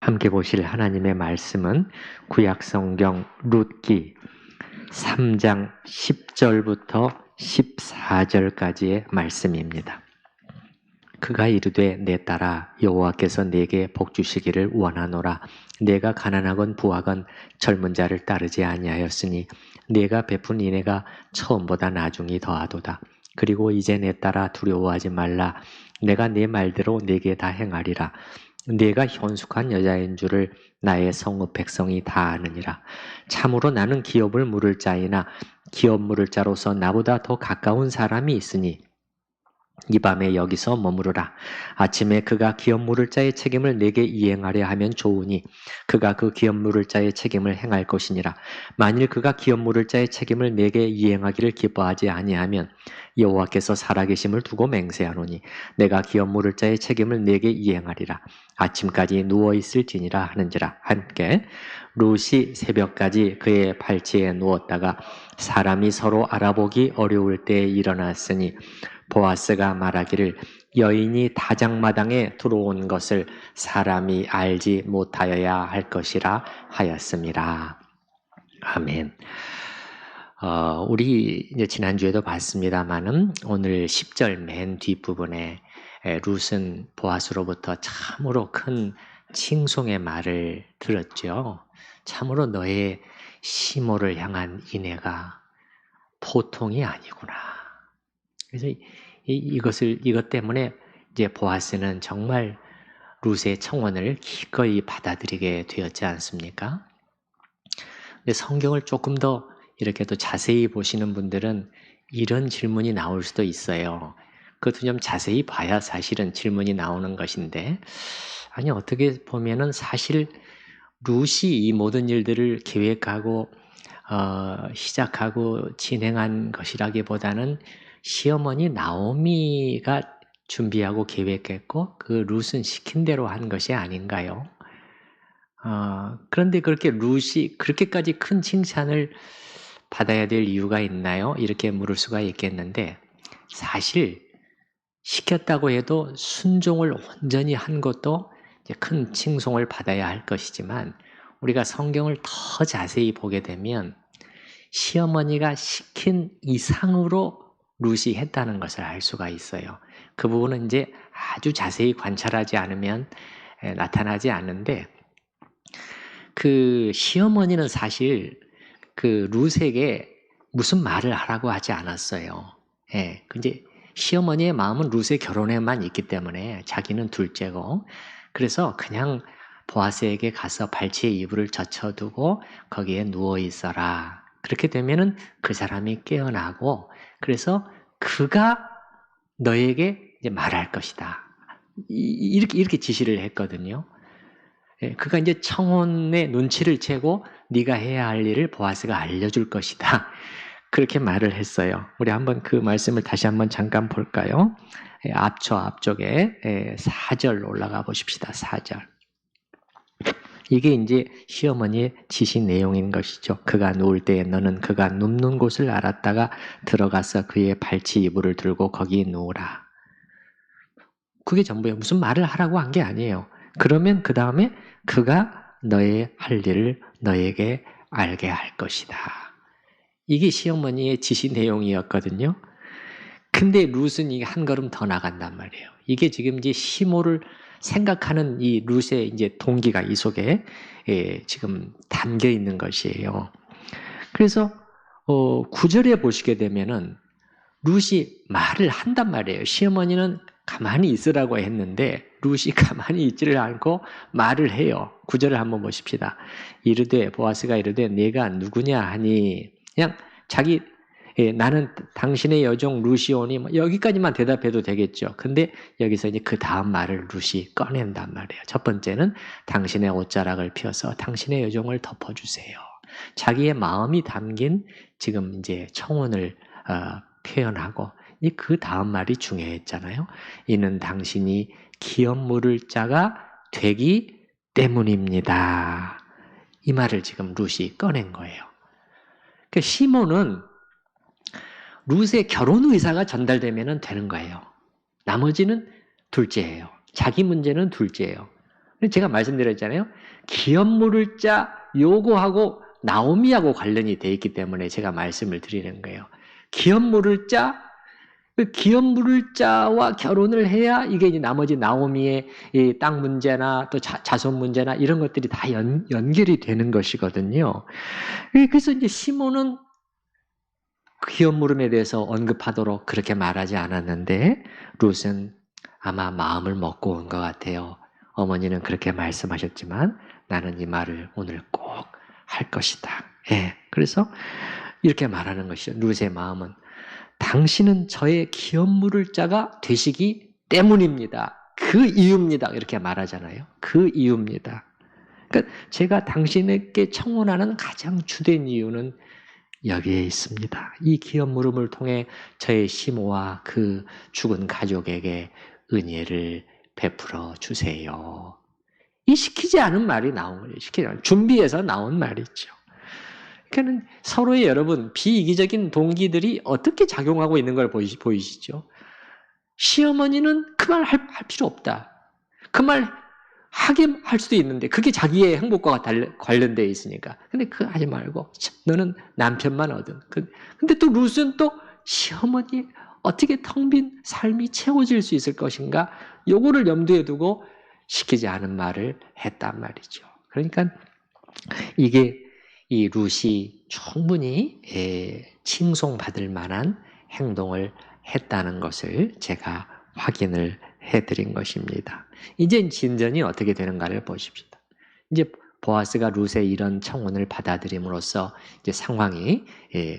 함께 보실 하나님의 말씀은 구약성경 룻기 3장 10절부터 14절까지의 말씀입니다. 그가 이르되 내 딸아 여호와께서 내게 복 주시기를 원하노라. 내가 가난하건 부하건 젊은 자를 따르지 아니하였으니 내가 베푼 인애가 처음보다 나중이 더하도다. 그리고 이제 내 딸아 두려워하지 말라. 내가 네 말대로 내게 다 행하리라. 네가 현숙한 여자인 줄을 나의 성읍 백성이 다 아느니라. 참으로 나는 기업을 물을 자이나 기업 물을 자로서 나보다 더 가까운 사람이 있으니 이 밤에 여기서 머무르라. 아침에 그가 기업 물을 자의 책임을 내게 이행하려 하면 좋으니 그가 그 기업 물을 자의 책임을 행할 것이니라. 만일 그가 기업 물을 자의 책임을 내게 이행하기를 기뻐하지 아니하면 여호와께서 살아계심을 두고 맹세하노니 내가 기업 물을 자의 책임을 내게 이행하리라. 아침까지 누워있을지니라 하는지라. 함께 룻이 새벽까지 그의 발치에 누웠다가 사람이 서로 알아보기 어려울 때에 일어났으니 보아스가 말하기를 여인이 다장마당에 들어온 것을 사람이 알지 못하여야 할 것이라 하였습니다. 아멘. 우리 이제 지난주에도 봤습니다만은 오늘 10절 맨 뒷부분에 룻은 보아스로부터 참으로 큰 칭송의 말을 들었죠. 참으로 너의 시모를 향한 인애가 보통이 아니구나. 그래서 이것 때문에 이제 보아스는 정말 룻의 청혼을 기꺼이 받아들이게 되었지 않습니까? 근데 성경을 조금 더 이렇게 또 자세히 보시는 분들은 이런 질문이 나올 수도 있어요. 그것도 좀 자세히 봐야 사실은 질문이 나오는 것인데, 아니 어떻게 보면은 사실 룻이 이 모든 일들을 계획하고 시작하고 진행한 것이라기보다는 시어머니 나오미가 준비하고 계획했고 그 룻은 시킨 대로 한 것이 아닌가요? 그런데 그렇게 룻이 그렇게까지 큰 칭찬을 받아야 될 이유가 있나요? 이렇게 물을 수가 있겠는데 사실 시켰다고 해도 순종을 온전히 한 것도 이제 큰 칭송을 받아야 할 것이지만 우리가 성경을 더 자세히 보게 되면 시어머니가 시킨 이상으로 룻이 했다는 것을 알 수가 있어요. 그 부분은 이제 아주 자세히 관찰하지 않으면 나타나지 않는데 그 시어머니는 사실 그 룻에게 무슨 말을 하라고 하지 않았어요. 근데 시어머니의 마음은 룻의 결혼에만 있기 때문에 자기는 둘째고 그래서 그냥 보아스에게 가서 발치에 이불을 젖혀두고 거기에 누워 있어라. 그렇게 되면은 그 사람이 깨어나고 그래서 그가 너에게 이제 말할 것이다. 이렇게 지시를 했거든요. 그가 이제 청혼의 눈치를 채고 네가 해야 할 일을 보아스가 알려줄 것이다. 그렇게 말을 했어요. 우리 한번 그 말씀을 다시 한번 잠깐 볼까요? 앞쪽에 4절 올라가 보십시다. 4절. 이게 이제 시어머니의 지시 내용인 것이죠. 그가 누울 때에 너는 그가 눕는 곳을 알았다가 들어가서 그의 발치 이불을 들고 거기 누우라. 그게 전부예요. 무슨 말을 하라고 한 게 아니에요. 그러면 그 다음에 그가 너의 할 일을 너에게 알게 할 것이다. 이게 시어머니의 지시 내용이었거든요. 근데 룻은 이게 한 걸음 더 나간단 말이에요. 이게 지금 이제 시모를 생각하는 이 룻의 이제 동기가 이 속에 지금 담겨 있는 것이에요. 그래서 9절에 보시게 되면은 룻이 말을 한단 말이에요. 시어머니는 가만히 있으라고 했는데 룻이 가만히 있지를 않고 말을 해요. 9절을 한번 보십시다. 이르되 보아스가 이르되 내가 누구냐 하니 그냥 자기 나는 당신의 여종 룻이오니 뭐 여기까지만 대답해도 되겠죠. 근데 여기서 이제 그 다음 말을 룻이 꺼낸단 말이에요. 첫 번째는 당신의 옷자락을 펴서 당신의 여종을 덮어주세요. 자기의 마음이 담긴 지금 이제 청혼을 표현하고 그 다음 말이 중요했잖아요. 이는 당신이 기업 물을 자가 되기 때문입니다. 이 말을 지금 룻이 꺼낸 거예요. 그러니까 시몬은 룻의 결혼 의사가 전달되면 되는 거예요. 나머지는 둘째예요. 자기 문제는 둘째예요. 제가 말씀드렸잖아요. 기업 물을 자 요거하고 나오미하고 관련이 돼 있기 때문에 제가 말씀을 드리는 거예요. 기업 물을 자, 그 기업 물을 자와 결혼을 해야 이게 이제 나머지 나오미의 이 땅 문제나 또 자손 문제나 이런 것들이 다 연결이 되는 것이거든요. 그래서 이제 시몬은 기업 물음에 대해서 언급하도록 그렇게 말하지 않았는데 룻은 아마 마음을 먹고 온 것 같아요. 어머니는 그렇게 말씀하셨지만 나는 이 말을 오늘 꼭 할 것이다. 예, 그래서 이렇게 말하는 것이죠. 룻의 마음은 당신은 저의 기업 물을 자가 되시기 때문입니다. 그 이유입니다. 이렇게 말하잖아요. 그 이유입니다. 그러니까 제가 당신에게 청혼하는 가장 주된 이유는 여기에 있습니다. 이 기업 물음을 통해 저의 시모와 그 죽은 가족에게 은혜를 베풀어 주세요. 이 시키지 않은 말이 나온 거예요. 시키지 않은, 준비해서 나온 말이죠. 그러니까 서로의 여러분 비이기적인 동기들이 어떻게 작용하고 있는 걸 보이시죠? 시어머니는 그 말 할 필요 없다. 그 말 하게 할 수도 있는데 그게 자기의 행복과 관련되어 있으니까. 근데 그거 하지 말고 너는 남편만 얻은. 근데 또 룻은 또 시어머니 어떻게 텅 빈 삶이 채워질 수 있을 것인가? 요거를 염두에 두고 시키지 않은 말을 했단 말이죠. 그러니까 이게 이 룻이 충분히 칭송받을 만한 행동을 했다는 것을 제가 확인을 해드린 것입니다. 이제 진전이 어떻게 되는가를 보십시다. 이제 보아스가 룻의 이런 청혼을 받아들임으로써 이제 상황이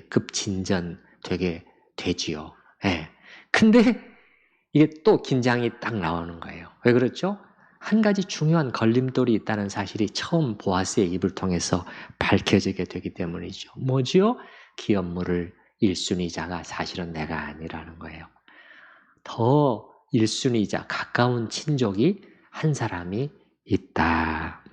급진전되게 되지요. 근데 이게 또 긴장이 딱 나오는 거예요. 왜 그렇죠? 한 가지 중요한 걸림돌이 있다는 사실이 처음 보아스의 입을 통해서 밝혀지게 되기 때문이죠. 뭐지요? 기업 물을 1순위자가 사실은 내가 아니라는 거예요. 더 1순위자, 가까운 친족이 한 사람이 있다.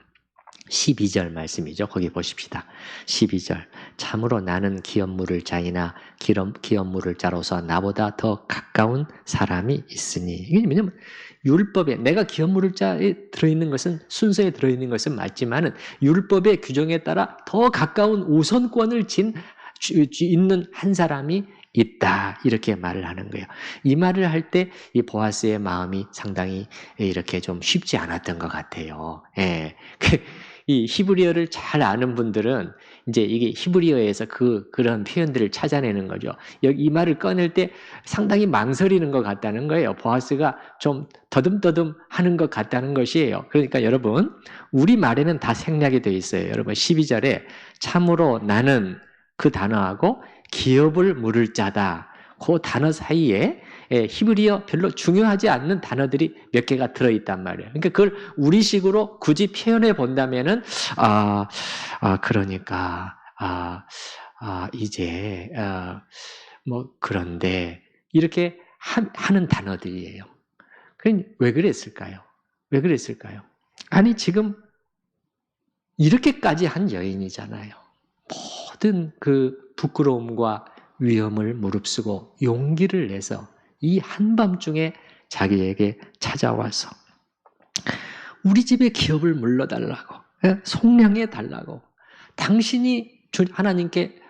12절 말씀이죠. 거기 보십시다. 12절. 참으로 나는 기업 물을 자이나 기업 물을 자로서 나보다 더 가까운 사람이 있으니. 이게 왜냐면 율법에 내가 기업 물을 자에 들어있는 것은 순서에 들어있는 것은 맞지만은 율법의 규정에 따라 더 가까운 우선권을 있는 한 사람이 있다. 이렇게 말을 하는 거예요. 이 말을 할 때 이 보아스의 마음이 상당히 이렇게 좀 쉽지 않았던 것 같아요. 이 히브리어를 잘 아는 분들은 이제 이게 히브리어에서 그런 표현들을 찾아내는 거죠. 여기 이 말을 꺼낼 때 상당히 망설이는 것 같다는 거예요. 보아스가 좀 더듬더듬 하는 것 같다는 것이에요. 그러니까 여러분, 우리 말에는 다 생략이 되어 있어요. 여러분, 12절에 참으로 나는 그 단어하고 기업을 물을 자다. 그 단어 사이에 히브리어 별로 중요하지 않는 단어들이 몇 개가 들어있단 말이에요. 그러니까 그걸 우리식으로 굳이 표현해 본다면은, 그러니까, 이제, 그런데, 이렇게 하는 단어들이에요. 왜 그랬을까요? 왜 그랬을까요? 아니, 지금 이렇게까지 한 여인이잖아요. 모든 그 부끄러움과 위험을 무릅쓰고 용기를 내서 이 한밤중에 자기에게 찾아와서 우리 집에 기업을 물러달라고, 속량해 달라고, 당신이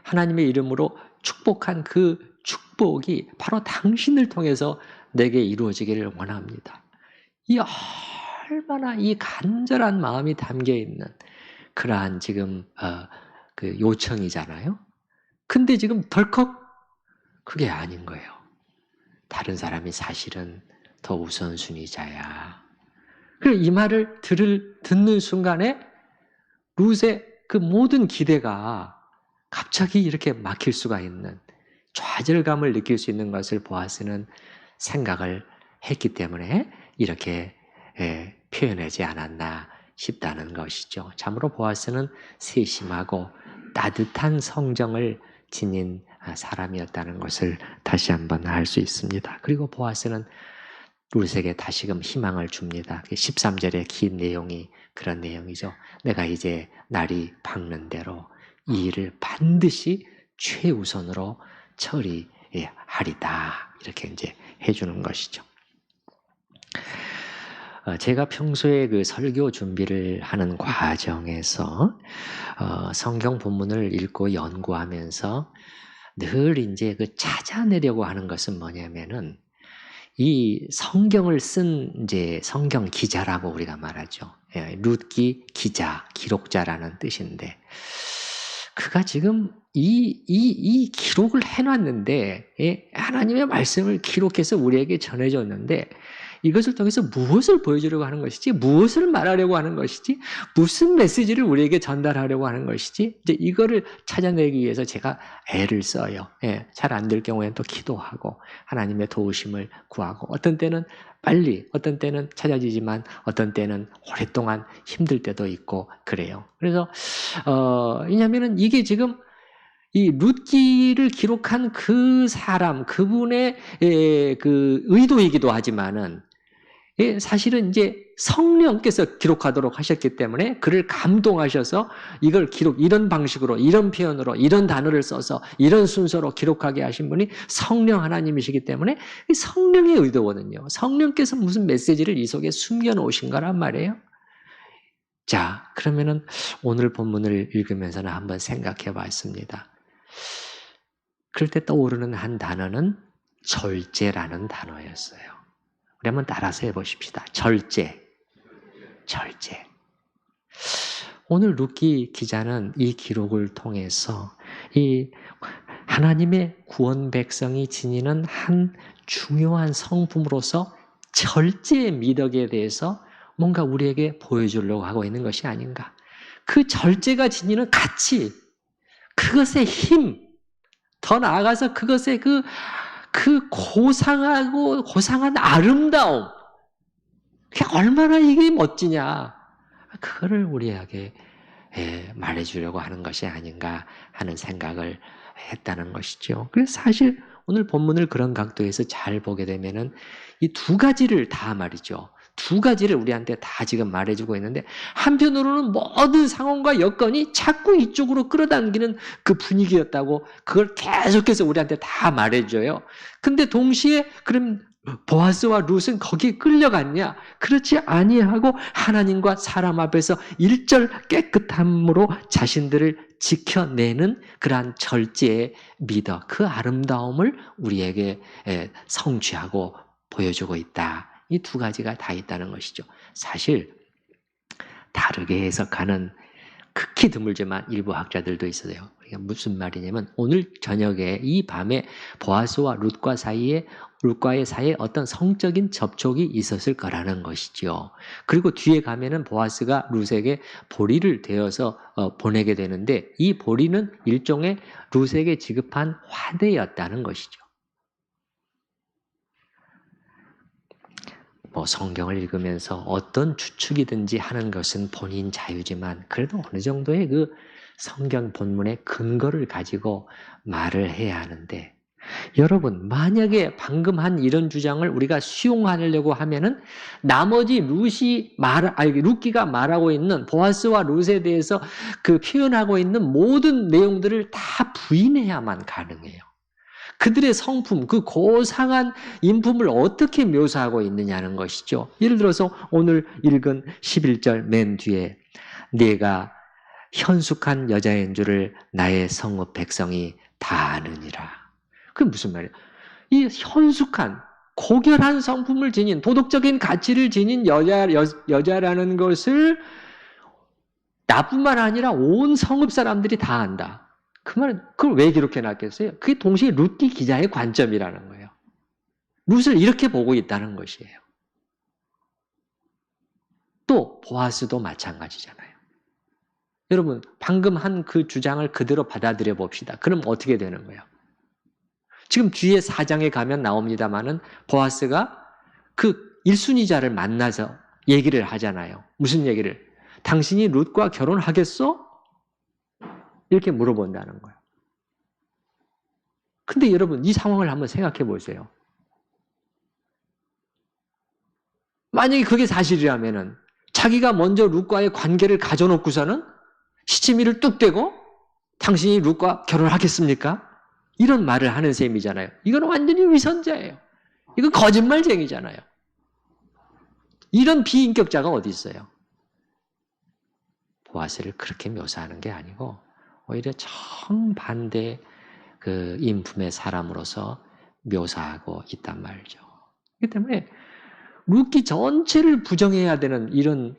하나님의 이름으로 축복한 그 축복이 바로 당신을 통해서 내게 이루어지기를 원합니다. 이 얼마나 이 간절한 마음이 담겨 있는 그러한 지금 그 요청이잖아요. 근데 지금 덜컥 그게 아닌 거예요. 다른 사람이 사실은 더 우선순위자야. 그리고 이 말을 듣는 순간에 룻의 그 모든 기대가 갑자기 이렇게 막힐 수가 있는 좌절감을 느낄 수 있는 것을 보아스는 생각을 했기 때문에 이렇게 표현하지 않았나 싶다는 것이죠. 참으로 보아스는 세심하고 따뜻한 성정을 지닌 사람이었다는 것을 다시 한번 알 수 있습니다. 그리고 보아스는 룻에게 다시금 희망을 줍니다. 13절의 긴 내용이 그런 내용이죠. 내가 이제 날이 밝는 대로 이 일을 반드시 최우선으로 처리하리다. 이렇게 이제 해주는 것이죠. 제가 평소에 그 설교 준비를 하는 과정에서 성경 본문을 읽고 연구하면서 늘 이제 그 찾아내려고 하는 것은 뭐냐면은 이 성경을 쓴 이제 성경 기자라고 우리가 말하죠. 예, 룻기 기자, 기록자라는 뜻인데 그가 지금 이 기록을 해놨는데 예, 하나님의 말씀을 기록해서 우리에게 전해줬는데 이것을 통해서 무엇을 보여주려고 하는 것이지, 무엇을 말하려고 하는 것이지, 무슨 메시지를 우리에게 전달하려고 하는 것이지, 이제 이거를 찾아내기 위해서 제가 애를 써요. 예, 잘 안 될 경우에는 또 기도하고 하나님의 도우심을 구하고 어떤 때는 빨리, 어떤 때는 찾아지지만 어떤 때는 오랫동안 힘들 때도 있고 그래요. 그래서 왜냐하면은 이게 지금 이 룻기를 기록한 그 사람, 그분의 그 의도이기도 하지만은 사실은 이제 성령께서 기록하도록 하셨기 때문에 그를 감동하셔서 이걸 이런 방식으로, 이런 표현으로, 이런 단어를 써서 이런 순서로 기록하게 하신 분이 성령 하나님이시기 때문에 성령의 의도거든요. 성령께서 무슨 메시지를 이 속에 숨겨놓으신 거란 말이에요. 자, 그러면은 오늘 본문을 읽으면서는 한번 생각해 봤습니다. 그럴 때 떠오르는 한 단어는 절제라는 단어였어요. 우리 한번 따라서 해보십시다. 절제. 오늘 룻기 기자는 이 기록을 통해서 이 하나님의 구원 백성이 지니는 한 중요한 성품으로서 절제의 미덕에 대해서 뭔가 우리에게 보여주려고 하고 있는 것이 아닌가. 그 절제가 지니는 가치, 그것의 힘, 더 나아가서 그것의 그 고상한 아름다움. 그게 얼마나 이게 멋지냐. 그거를 우리에게 말해주려고 하는 것이 아닌가 하는 생각을 했다는 것이죠. 그래서 사실 오늘 본문을 그런 각도에서 잘 보게 되면은 이 두 가지를 다 말이죠. 두 가지를 우리한테 다 지금 말해주고 있는데 한편으로는 모든 상황과 여건이 자꾸 이쪽으로 끌어당기는 그 분위기였다고 그걸 계속해서 우리한테 다 말해줘요. 근데 동시에 그럼 보아스와 룻은 거기에 끌려갔냐? 그렇지 아니하고 하나님과 사람 앞에서 일절 깨끗함으로 자신들을 지켜내는 그러한 절제의 미덕, 그 아름다움을 우리에게 성취하고 보여주고 있다. 이 두 가지가 다 있다는 것이죠. 사실 다르게 해석하는 극히 드물지만 일부 학자들도 있어요. 그러니까 무슨 말이냐면 오늘 저녁에 이 밤에 보아스와 룻과의 사이에 어떤 성적인 접촉이 있었을 거라는 것이죠. 그리고 뒤에 가면은 보아스가 룻에게 보리를 되어서 보내게 되는데 이 보리는 일종의 룻에게 지급한 화대였다는 것이죠. 성경을 읽으면서 어떤 추측이든지 하는 것은 본인 자유지만 그래도 어느 정도의 그 성경 본문의 근거를 가지고 말을 해야 하는데 여러분 만약에 방금 한 이런 주장을 우리가 수용하려고 하면은 나머지 룻기가 말하고 있는 보아스와 룻에 대해서 그 표현하고 있는 모든 내용들을 다 부인해야만 가능해요. 그들의 성품, 그 고상한 인품을 어떻게 묘사하고 있느냐는 것이죠. 예를 들어서 오늘 읽은 11절 맨 뒤에 네가 현숙한 여자인 줄을 나의 성읍 백성이 다 아느니라. 그게 무슨 말이에요? 이 현숙한, 고결한 성품을 지닌, 도덕적인 가치를 지닌 여자라는 것을 나뿐만 아니라 온 성읍 사람들이 다 안다. 그 말은 그걸 왜 기록해 놨겠어요? 그게 동시에 룻기 기자의 관점이라는 거예요. 룻을 이렇게 보고 있다는 것이에요. 또 보아스도 마찬가지잖아요. 여러분 방금 한 그 주장을 그대로 받아들여 봅시다. 그럼 어떻게 되는 거예요? 지금 뒤에 4장에 가면 나옵니다마는 보아스가 그 1순위자를 만나서 얘기를 하잖아요. 무슨 얘기를? 당신이 룻과 결혼하겠어? 이렇게 물어본다는 거예요. 근데 여러분 이 상황을 한번 생각해 보세요. 만약에 그게 사실이라면은 자기가 먼저 룻과의 관계를 가져놓고서는 시치미를 뚝 떼고 당신이 룻과 결혼하겠습니까? 이런 말을 하는 셈이잖아요. 이건 완전히 위선자예요. 이건 거짓말쟁이잖아요. 이런 비인격자가 어디 있어요? 보아스를 그렇게 묘사하는 게 아니고 오히려 정반대 그 인품의 사람으로서 묘사하고 있단 말이죠. 그렇기 때문에 룻기 전체를 부정해야 되는 이런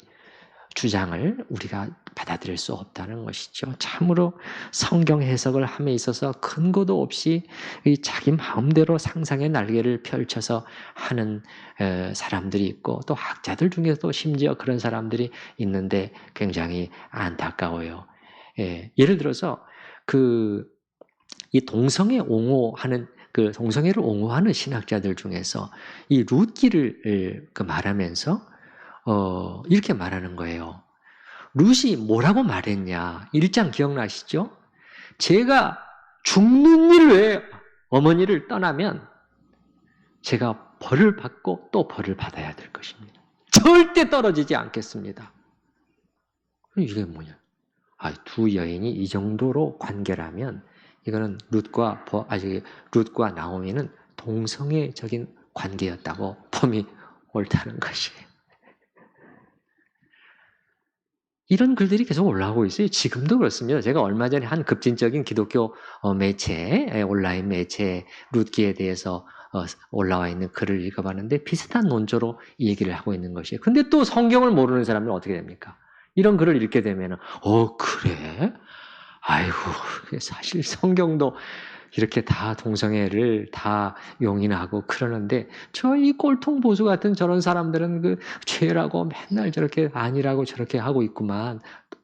주장을 우리가 받아들일 수 없다는 것이죠. 참으로 성경 해석을 함에 있어서 근거도 없이 자기 마음대로 상상의 날개를 펼쳐서 하는 사람들이 있고 또 학자들 중에서도 심지어 그런 사람들이 있는데 굉장히 안타까워요. 예를 들어서 이 동성애 옹호하는 그 동성애를 옹호하는 신학자들 중에서 이 룻기를 말하면서 이렇게 말하는 거예요. 룻이 뭐라고 말했냐? 1장 기억나시죠? 제가 죽는 일 외에 어머니를 떠나면 제가 벌을 받고 또 벌을 받아야 될 것입니다. 절대 떨어지지 않겠습니다. 이게 뭐냐? 두 여인이 이 정도로 관계라면 이거는 룻과 나오미는 동성애적인 관계였다고 봄이 옳다는 것이에요. 이런 글들이 계속 올라오고 있어요. 지금도 그렇습니다. 제가 얼마 전에 한 급진적인 기독교 매체, 온라인 매체 룻기에 대해서 올라와 있는 글을 읽어봤는데 비슷한 논조로 이 얘기를 하고 있는 것이에요. 근데 또 성경을 모르는 사람은 어떻게 됩니까? 이런 글을 읽게 되면 그래? 아이고, 사실 성경도 이렇게 다 동성애를 다 용인하고 그러는데 저희 꼴통 보수 같은 저런 사람들은 그 죄라고 맨날 저렇게 아니라고 저렇게 하고 있구만.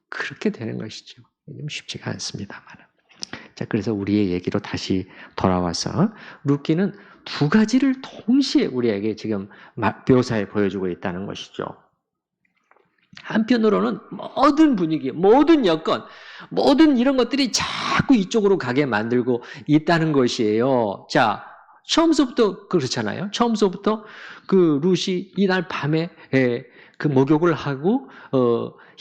그렇게 되는 것이죠. 쉽지가 않습니다만. 자, 그래서 우리의 얘기로 다시 돌아와서 룻기는 두 가지를 동시에 우리에게 지금 묘사해 보여주고 있다는 것이죠. 한편으로는 모든 분위기, 모든 여건, 모든 이런 것들이 자꾸 이쪽으로 가게 만들고 있다는 것이에요. 자, 처음서부터 그렇잖아요. 처음서부터 그 룻이 이날 밤에 그 목욕을 하고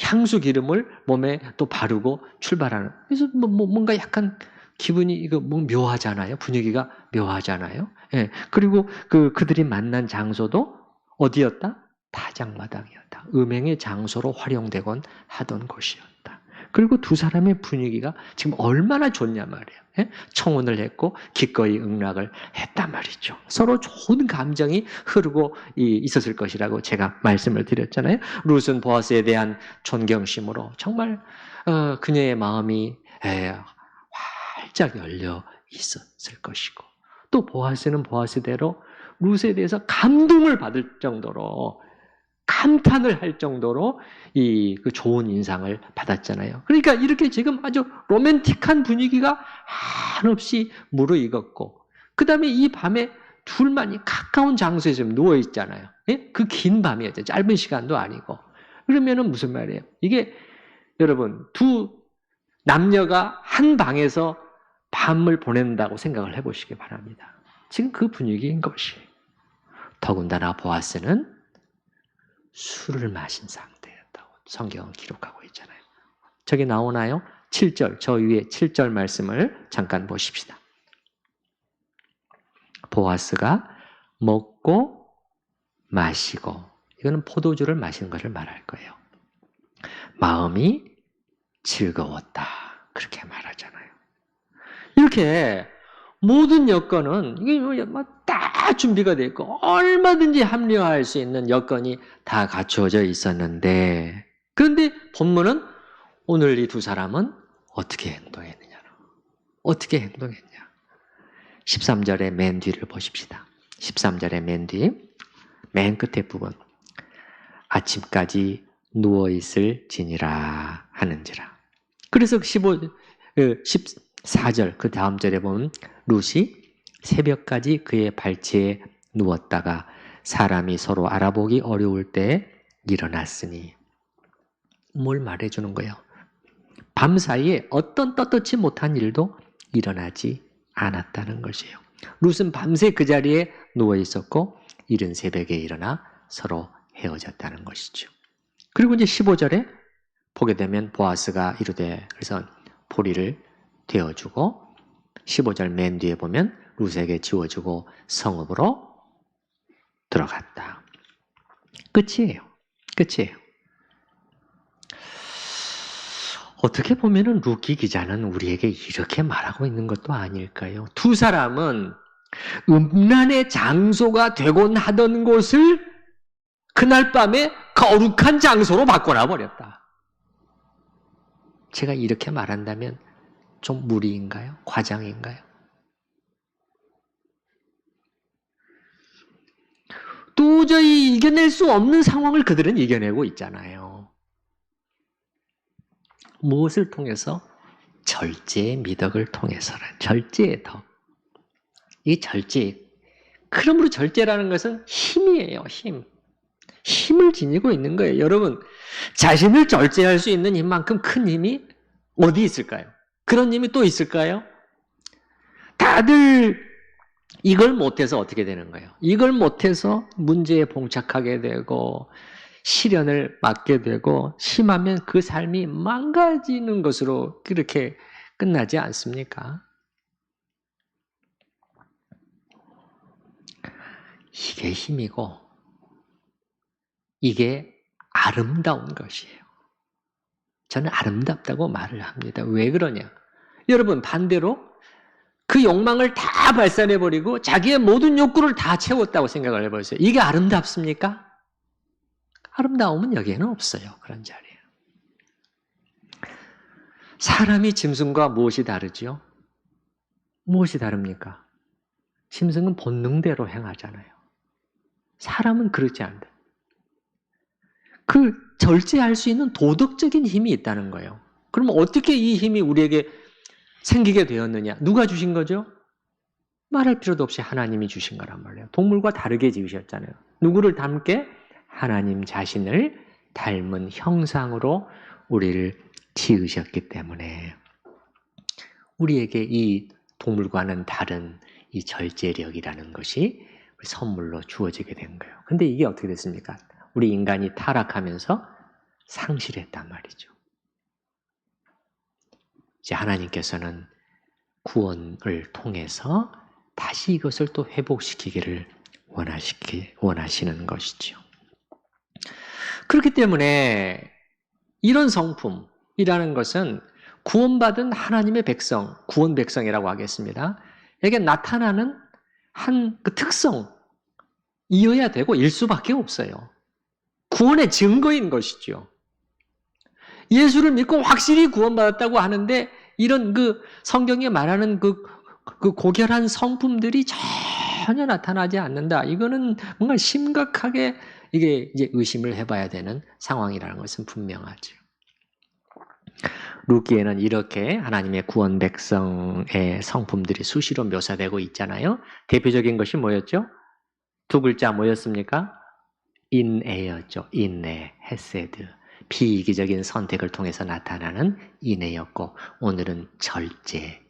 향수 기름을 몸에 또 바르고 출발하는. 그래서 뭔가 약간 기분이 이거 묘하잖아요. 분위기가 묘하잖아요. 그리고 그들이 만난 장소도 어디였다? 타작마당이었다. 음행의 장소로 활용되곤 하던 곳이었다. 그리고 두 사람의 분위기가 지금 얼마나 좋냐 말이에요. 청혼을 했고 기꺼이 응락을 했단 말이죠. 서로 좋은 감정이 흐르고 있었을 것이라고 제가 말씀을 드렸잖아요. 룻은 보아스에 대한 존경심으로 정말 그녀의 마음이 활짝 열려 있었을 것이고 또 보아스는 보아스대로 룻에 대해서 감동을 받을 정도로 감탄을 할 정도로 그 좋은 인상을 받았잖아요. 그러니까 이렇게 지금 아주 로맨틱한 분위기가 한없이 무르익었고, 그 다음에 이 밤에 둘만이 가까운 장소에 지금 누워 있잖아요. 그 긴 밤이었죠. 짧은 시간도 아니고. 그러면은 무슨 말이에요? 이게 여러분 두 남녀가 한 방에서 밤을 보낸다고 생각을 해보시기 바랍니다. 지금 그 분위기인 것이. 더군다나 보아스는 술을 마신 상태였다고 성경은 기록하고 있잖아요. 저기 나오나요? 7절, 저 위에 7절 말씀을 잠깐 보십시다. 보아스가 먹고 마시고, 이거는 포도주를 마시는 것을 말할 거예요. 마음이 즐거웠다. 그렇게 말하잖아요. 이렇게 모든 여건은 이게 다 준비가 되어 있고 얼마든지 합리화할 수 있는 여건이 다 갖추어져 있었는데, 그런데 본문은 오늘 이 두 사람은 어떻게 행동했느냐? 어떻게 행동했냐? 13절의 맨 뒤를 보십시다. 13절의 맨 뒤, 맨 끝에 부분. 아침까지 누워있을 지니라 하는지라. 그래서 14절 그 다음 절에 보면 룻이 새벽까지 그의 발치에 누웠다가 사람이 서로 알아보기 어려울 때 일어났으니. 뭘 말해주는 거예요? 밤 사이에 어떤 떳떳지 못한 일도 일어나지 않았다는 것이에요. 룻은 밤새 그 자리에 누워 있었고 이른 새벽에 일어나 서로 헤어졌다는 것이죠. 그리고 이제 15절에 보게 되면 보아스가 이르되, 그래서 보리를 되어주고 15절 맨 뒤에 보면 룻에게 지워주고 성읍으로 들어갔다. 끝이에요. 끝이에요. 어떻게 보면은 루키 기자는 우리에게 이렇게 말하고 있는 것도 아닐까요? 두 사람은 음란의 장소가 되곤 하던 곳을 그날 밤에 거룩한 장소로 바꿔놔 버렸다. 제가 이렇게 말한다면 좀 무리인가요? 과장인가요? 도저히 이겨낼 수 없는 상황을 그들은 이겨내고 있잖아요. 무엇을 통해서? 절제의 미덕을 통해서라. 절제의 덕. 이 절제. 그러므로 절제라는 것은 힘이에요. 힘. 힘을 지니고 있는 거예요. 여러분, 자신을 절제할 수 있는 힘만큼 큰 힘이 어디 있을까요? 그런 힘이 또 있을까요? 다들 이걸 못해서 어떻게 되는 거예요? 이걸 못해서 문제에 봉착하게 되고 시련을 맞게 되고 심하면 그 삶이 망가지는 것으로 그렇게 끝나지 않습니까? 이게 힘이고 이게 아름다운 것이에요. 저는 아름답다고 말을 합니다. 왜 그러냐? 여러분 반대로 그 욕망을 다 발산해버리고 자기의 모든 욕구를 다 채웠다고 생각을 해보세요. 이게 아름답습니까? 아름다움은 여기에는 없어요. 그런 자리에. 사람이 짐승과 무엇이 다르지요? 무엇이 다릅니까? 짐승은 본능대로 행하잖아요. 사람은 그렇지 않다. 그 절제할 수 있는 도덕적인 힘이 있다는 거예요. 그러면 어떻게 이 힘이 우리에게 생기게 되었느냐? 누가 주신 거죠? 말할 필요도 없이 하나님이 주신 거란 말이에요. 동물과 다르게 지으셨잖아요. 누구를 닮게? 하나님 자신을 닮은 형상으로 우리를 지으셨기 때문에 우리에게 이 동물과는 다른 이 절제력이라는 것이 선물로 주어지게 된 거예요. 근데 이게 어떻게 됐습니까? 우리 인간이 타락하면서 상실했단 말이죠. 이제 하나님께서는 구원을 통해서 다시 이것을 또 회복시키기를 원하시는 것이죠. 그렇기 때문에 이런 성품이라는 것은 구원받은 하나님의 백성, 구원 백성이라고 하겠습니다. 여기에 나타나는 한 그 특성이어야 되고 일 수밖에 없어요. 구원의 증거인 것이죠. 예수를 믿고 확실히 구원받았다고 하는데 이런 그 성경에 말하는 그 고결한 성품들이 전혀 나타나지 않는다. 이거는 뭔가 심각하게 이게 이제 의심을 해봐야 되는 상황이라는 것은 분명하죠. 루키에는 이렇게 하나님의 구원 백성의 성품들이 수시로 묘사되고 있잖아요. 대표적인 것이 뭐였죠? 두 글자 뭐였습니까? 인애였죠. 인애, 헤세드. 비이기적인 선택을 통해서 나타나는 인애였고 오늘은 절제.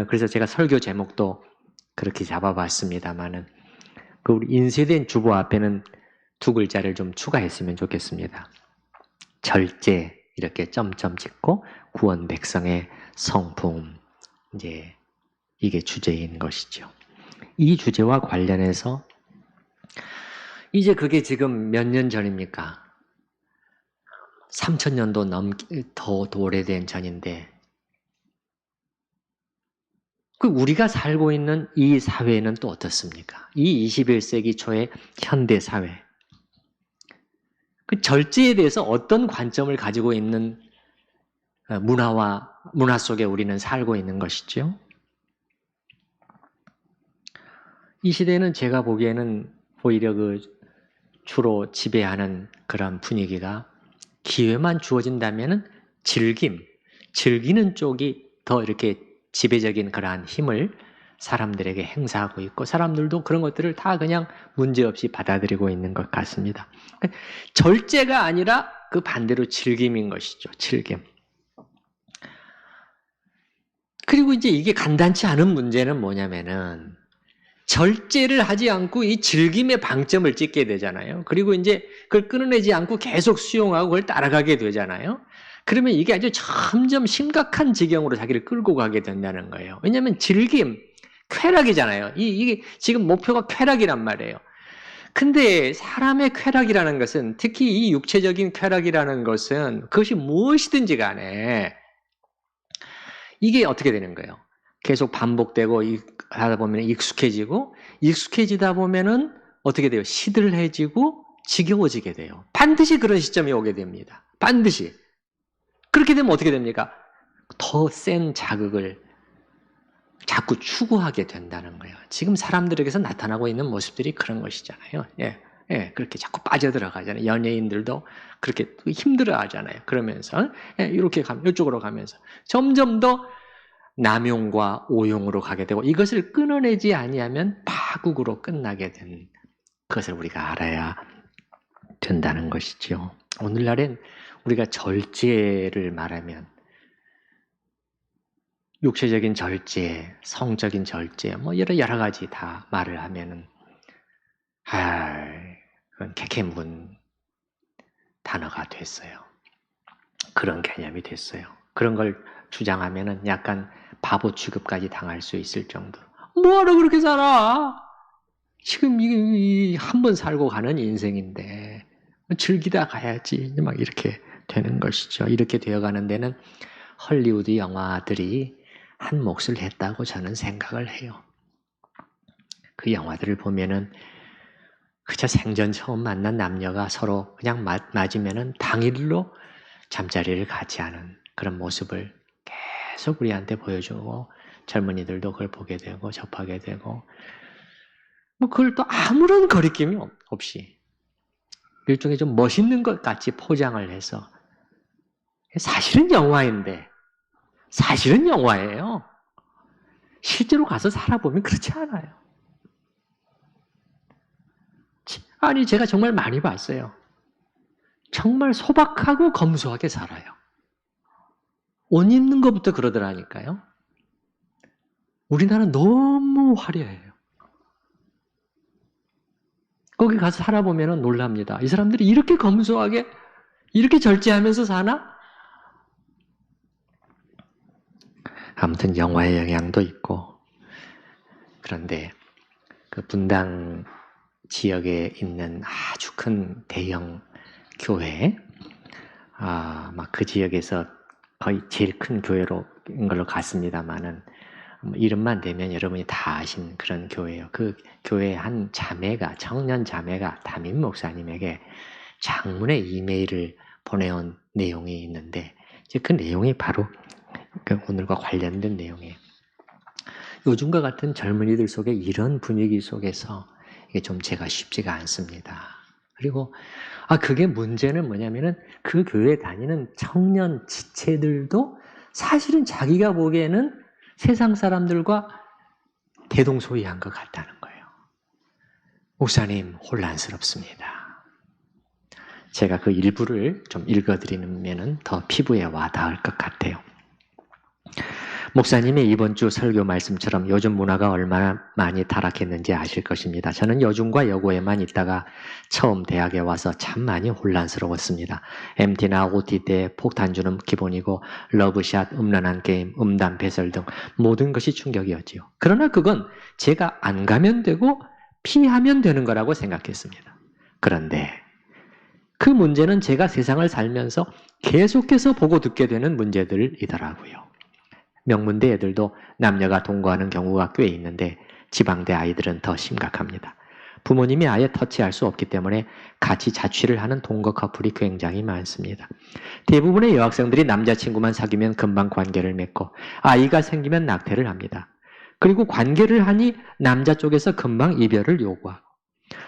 그래서 제가 설교 제목도 그렇게 잡아봤습니다만은 그 우리 인쇄된 주보 앞에는 두 글자를 좀 추가했으면 좋겠습니다. 절제 이렇게 점점 찍고 구원 백성의 성품 이제 이게 주제인 것이죠. 이 주제와 관련해서 이제 그게 지금 몇 년 전입니까? 3000년도 더 오래된 전인데 그 우리가 살고 있는 이 사회는 또 어떻습니까? 이 21세기 초의 현대 사회 그 절제에 대해서 어떤 관점을 가지고 있는 문화 속에 우리는 살고 있는 것이죠. 이 시대는 제가 보기에는 오히려 그 주로 지배하는 그런 분위기가 기회만 주어진다면은 즐기는 쪽이 더 이렇게 지배적인 그러한 힘을 사람들에게 행사하고 있고 사람들도 그런 것들을 다 그냥 문제없이 받아들이고 있는 것 같습니다. 절제가 아니라 그 반대로 즐김인 것이죠. 즐김. 그리고 이제 이게 간단치 않은 문제는 뭐냐면은 절제를 하지 않고 이 즐김의 방점을 찍게 되잖아요. 그리고 이제 그걸 끊어내지 않고 계속 수용하고 그걸 따라가게 되잖아요. 그러면 이게 아주 점점 심각한 지경으로 자기를 끌고 가게 된다는 거예요. 왜냐하면 즐김, 쾌락이잖아요. 이게 지금 목표가 쾌락이란 말이에요. 근데 사람의 쾌락이라는 것은, 특히 이 육체적인 쾌락이라는 것은 그것이 무엇이든지 간에 이게 어떻게 되는 거예요? 계속 반복되고 하다 보면 익숙해지다 보면은 어떻게 돼요? 시들해지고 지겨워지게 돼요. 반드시 그런 시점이 오게 됩니다. 반드시. 그렇게 되면 어떻게 됩니까? 더 센 자극을 자꾸 추구하게 된다는 거예요. 지금 사람들에게서 나타나고 있는 모습들이 그런 것이잖아요. 그렇게 자꾸 빠져들어가잖아요. 연예인들도 그렇게 힘들어 하잖아요. 그러면서, 이렇게 이쪽으로 가면서 점점 더 남용과 오용으로 가게 되고, 이것을 끊어내지 아니하면 파국으로 끝나게 된 그것을 우리가 알아야 된다는 것이죠. 오늘날엔 우리가 절제를 말하면 육체적인 절제, 성적인 절제, 뭐 여러 가지 다 말을 하면은 그건 개케묵은 단어가 됐어요. 그런 개념이 됐어요. 그런 걸 주장하면은 약간 바보 취급까지 당할 수 있을 정도. 뭐하러 그렇게 살아? 지금 이 한 번 살고 가는 인생인데 즐기다 가야지. 막 이렇게 되는 것이죠. 이렇게 되어가는 데는 헐리우드 영화들이 한 몫을 했다고 저는 생각을 해요. 그 영화들을 보면은 그저 생전 처음 만난 남녀가 서로 그냥 맞으면은 당일로 잠자리를 같이 하는 그런 모습을 계속 우리한테 보여주고, 젊은이들도 그걸 보게 되고 접하게 되고, 뭐 그걸 또 아무런 거리낌이 없이 일종의 좀 멋있는 것 같이 포장을 해서, 사실은 영화인데 사실은 영화예요. 실제로 가서 살아보면 그렇지 않아요. 아니, 제가 정말 많이 봤어요. 정말 소박하고 검소하게 살아요. 옷 입는 것부터 그러더라니까요. 우리나라는 너무 화려해요. 거기 가서 살아보면 놀랍니다. 이 사람들이 이렇게 검소하게, 이렇게 절제하면서 사나? 아무튼 영화의 영향도 있고, 그런데 그 분당 지역에 있는 아주 큰 대형 교회, 막 그 지역에서 거의 제일 큰 교회로인 걸로 갔습니다만은, 이름만 대면 여러분이 다 아신 그런 교회예요. 그 교회 한 자매가, 청년 자매가 담임 목사님에게 장문의 이메일을 보내온 내용이 있는데, 이제 그 내용이 바로 그 오늘과 관련된 내용이에요. 요즘과 같은 젊은이들 속에 이런 분위기 속에서 이게 좀 제가 쉽지가 않습니다. 그리고 그게 문제는 뭐냐면은 그 교회 다니는 청년 지체들도 사실은 자기가 보기에는 세상 사람들과 대동소이한 것 같다는 거예요. 목사님, 혼란스럽습니다. 제가 그 일부를 좀 읽어드리면 더 피부에 와 닿을 것 같아요. 목사님의 이번 주 설교 말씀처럼 요즘 문화가 얼마나 많이 타락했는지 아실 것입니다. 저는 여중과 여고에만 있다가 처음 대학에 와서 참 많이 혼란스러웠습니다. MT나 OT 때 폭탄주는 기본이고 러브샷, 음란한 게임, 음담 배설 등 모든 것이 충격이었지요. 그러나 그건 제가 안 가면 되고 피하면 되는 거라고 생각했습니다. 그런데 그 문제는 제가 세상을 살면서 계속해서 보고 듣게 되는 문제들이더라고요. 명문대 애들도 남녀가 동거하는 경우가 꽤 있는데 지방대 아이들은 더 심각합니다. 부모님이 아예 터치할 수 없기 때문에 같이 자취를 하는 동거 커플이 굉장히 많습니다. 대부분의 여학생들이 남자친구만 사귀면 금방 관계를 맺고 아이가 생기면 낙태를 합니다. 그리고 관계를 하니 남자 쪽에서 금방 이별을 요구하고,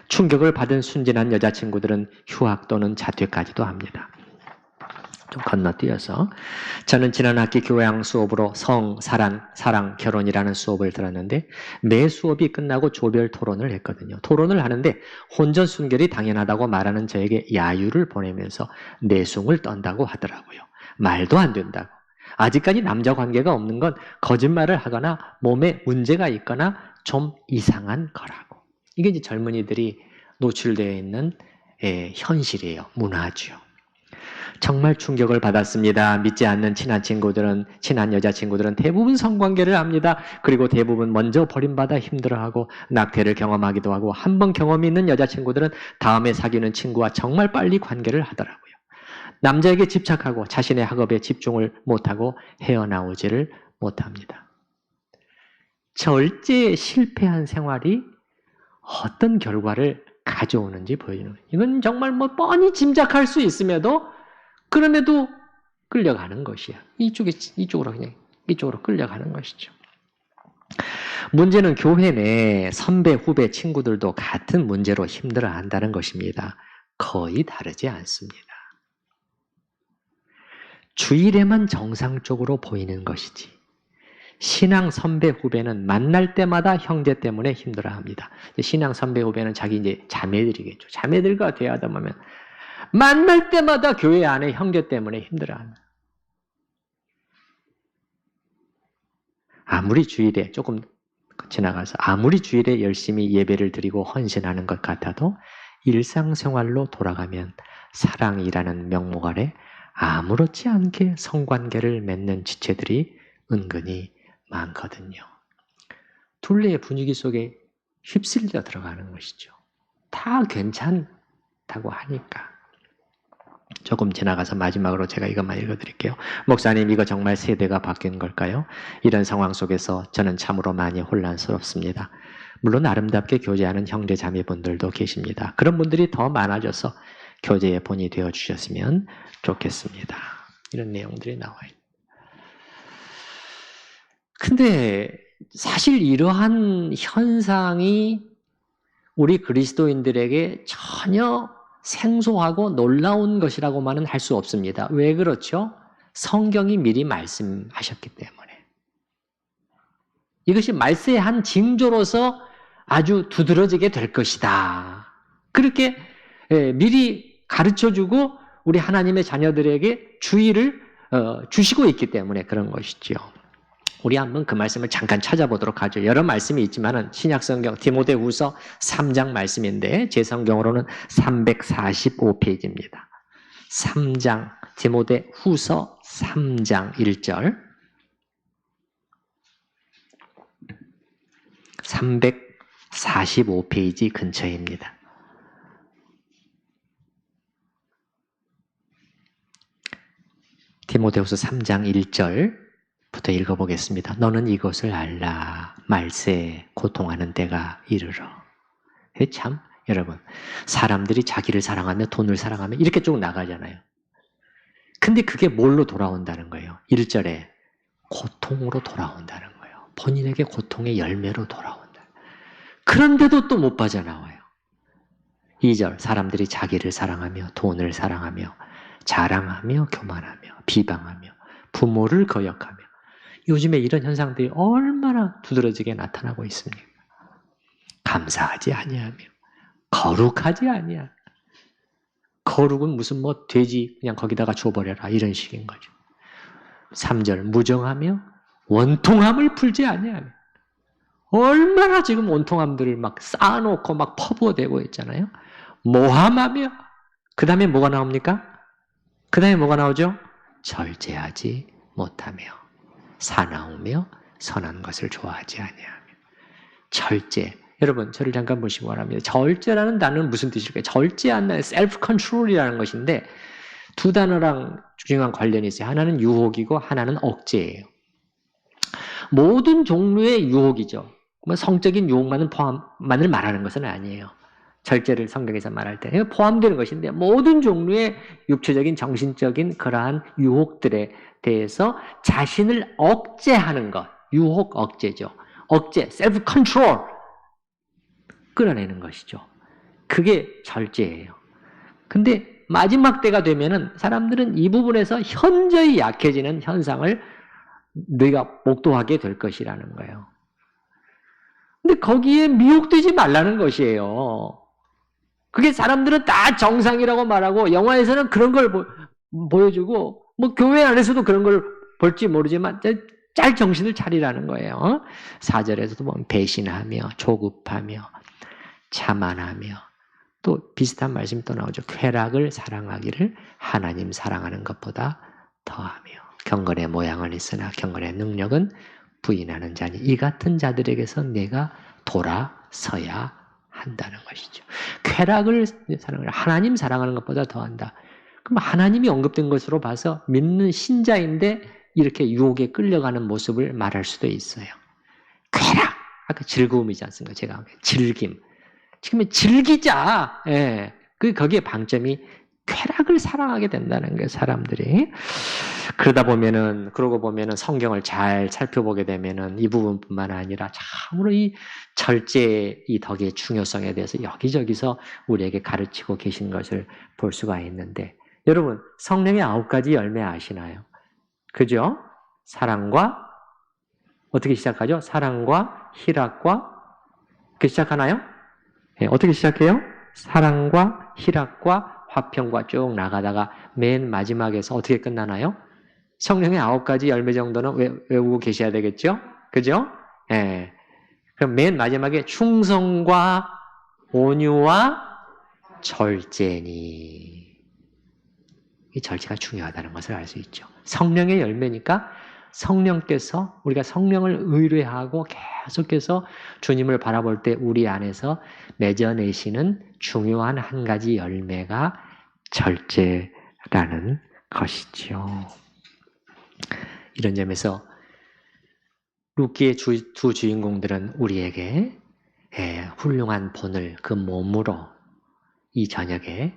충격을 받은 순진한 여자친구들은 휴학 또는 자퇴까지도 합니다. 좀 건너뛰어서, 저는 지난 학기 교양 수업으로 성, 사랑, 결혼이라는 수업을 들었는데 매 수업이 끝나고 조별 토론을 했거든요. 토론을 하는데 혼전 순결이 당연하다고 말하는 저에게 야유를 보내면서 내숭을 떤다고 하더라고요. 말도 안 된다고. 아직까지 남자 관계가 없는 건 거짓말을 하거나 몸에 문제가 있거나 좀 이상한 거라고. 이게 이제 젊은이들이 노출되어 있는 현실이에요. 문화죠. 정말 충격을 받았습니다. 믿지 않는 친한 여자친구들은 대부분 성관계를 합니다. 그리고 대부분 먼저 버림받아 힘들어하고 낙태를 경험하기도 하고 한 번 경험이 있는 여자친구들은 다음에 사귀는 친구와 정말 빨리 관계를 하더라고요. 남자에게 집착하고 자신의 학업에 집중을 못하고 헤어나오지를 못합니다. 절제에 실패한 생활이 어떤 결과를 가져오는지 보여주는 거예요. 이건 정말 뻔히 짐작할 수 있음에도 그럼에도 끌려가는 것이야. 이쪽으로 끌려가는 것이죠. 문제는 교회 내 선배, 후배, 친구들도 같은 문제로 힘들어한다는 것입니다. 거의 다르지 않습니다. 주일에만 정상적으로 보이는 것이지 신앙 선배, 후배는 만날 때마다 형제 때문에 힘들어합니다. 신앙 선배, 후배는 자기 이제 자매들이겠죠. 자매들과 대하다 보면 만날 때마다 교회 안에 형제 때문에 힘들어합니다. 아무리 주일에 열심히 예배를 드리고 헌신하는 것 같아도 일상생활로 돌아가면 사랑이라는 명목 아래 아무렇지 않게 성관계를 맺는 지체들이 은근히 많거든요. 둘레의 분위기 속에 휩쓸려 들어가는 것이죠. 다 괜찮다고 하니까. 조금 지나가서 마지막으로 제가 이것만 읽어드릴게요. 목사님, 이거 정말 세대가 바뀐 걸까요? 이런 상황 속에서 저는 참으로 많이 혼란스럽습니다. 물론 아름답게 교제하는 형제 자매분들도 계십니다. 그런 분들이 더 많아져서 교제의 본이 되어주셨으면 좋겠습니다. 이런 내용들이 나와요. 근데 사실 이러한 현상이 우리 그리스도인들에게 전혀 생소하고 놀라운 것이라고만은 할 수 없습니다. 왜 그렇죠? 성경이 미리 말씀하셨기 때문에. 이것이 말세의 한 징조로서 아주 두드러지게 될 것이다. 그렇게 미리 가르쳐주고 우리 하나님의 자녀들에게 주의를 주시고 있기 때문에 그런 것이죠. 우리 한번 그 말씀을 잠깐 찾아보도록 하죠. 여러 말씀이 있지만은 신약성경 디모데후서 3장 말씀인데 제 성경으로는 345페이지입니다. 3장 디모데후서 3장 1절 345페이지 근처입니다. 디모데후서 3장 1절부터 읽어보겠습니다. 너는 이것을 알라. 말세에 고통하는 때가 이르러. 참 여러분, 사람들이 자기를 사랑하며 돈을 사랑하며 이렇게 쭉 나가잖아요. 근데 그게 뭘로 돌아온다는 거예요? 1절에 고통으로 돌아온다는 거예요. 본인에게 고통의 열매로 돌아온다. 그런데도 또 못 빠져나와요. 2절, 사람들이 자기를 사랑하며 돈을 사랑하며 자랑하며 교만하며 비방하며 부모를 거역하며. 요즘에 이런 현상들이 얼마나 두드러지게 나타나고 있습니까? 감사하지 아니하며 거룩하지 아니하며. 거룩은 무슨 돼지 그냥 거기다가 줘버려라 이런 식인 거죠. 3절, 무정하며 원통함을 풀지 아니하며. 얼마나 지금 원통함들을 막 쌓아놓고 막 퍼부어대고 있잖아요. 모함하며. 그 다음에 뭐가 나옵니까? 그 다음에 뭐가 나오죠? 절제하지 못하며 사나우며 선한 것을 좋아하지 아니하며. 절제. 여러분 저를 잠깐 보시기 바랍니다. 절제라는 단어는 무슨 뜻일까요? 절제하는 셀프 컨트롤이라는 것인데 두 단어랑 중요한 관련이 있어요. 하나는 유혹이고 하나는 억제예요. 모든 종류의 유혹이죠. 성적인 유혹만을 말하는 것은 아니에요. 절제를 성경에서 말할 때 포함되는 것인데 모든 종류의 육체적인 정신적인 그러한 유혹들에 대해서 자신을 억제하는 것, 유혹 억제죠. 억제, 셀프 컨트롤 끌어내는 것이죠. 그게 절제예요. 근데 마지막 때가 되면은 사람들은 이 부분에서 현저히 약해지는 현상을 네가 목도하게 될 것이라는 거예요. 근데 거기에 미혹되지 말라는 것이에요. 그게 사람들은 다 정상이라고 말하고 영화에서는 그런 걸 보여주고 교회 안에서도 그런 걸 볼지 모르지만 잘 정신을 차리라는 거예요. 4절에서도 보면 배신하며 조급하며 자만하며 또 비슷한 말씀이 또 나오죠. 쾌락을 사랑하기를 하나님 사랑하는 것보다 더하며 경건의 모양은 있으나 경건의 능력은 부인하는 자니 이 같은 자들에게서 내가 돌아서야 한다는 것이죠. 쾌락을 사랑하는 하나님 사랑하는 것보다 더한다. 그럼 하나님이 언급된 것으로 봐서 믿는 신자인데 이렇게 유혹에 끌려가는 모습을 말할 수도 있어요. 쾌락! 아까 즐거움이지 않습니까? 제가 즐김. 지금 즐기자. 예. 거기에 방점이 쾌락을 사랑하게 된다는 거예요, 사람들이. 그러고 보면은 성경을 잘 살펴보게 되면은 이 부분뿐만 아니라 참으로 이 절제 이 덕의 중요성에 대해서 여기저기서 우리에게 가르치고 계신 것을 볼 수가 있는데 여러분, 성령의 9가지 열매 아시나요? 그죠? 사랑과 어떻게 시작하죠? 사랑과 희락과 시작하나요? 네, 어떻게 시작해요? 사랑과 희락과 화평과 쭉 나가다가 맨 마지막에서 어떻게 끝나나요? 성령의 9가지 열매 정도는 외우고 계셔야 되겠죠? 그죠? 예. 네. 그럼 맨 마지막에 충성과 온유와 절제니. 이 절제가 중요하다는 것을 알 수 있죠. 성령의 열매니까 성령께서 우리가 성령을 의뢰하고 계속해서 주님을 바라볼 때 우리 안에서 맺어내시는 중요한 한 가지 열매가 절제라는 것이죠. 이런 점에서 루키의 두 주인공들은 우리에게 훌륭한 본을 그 몸으로 이 저녁에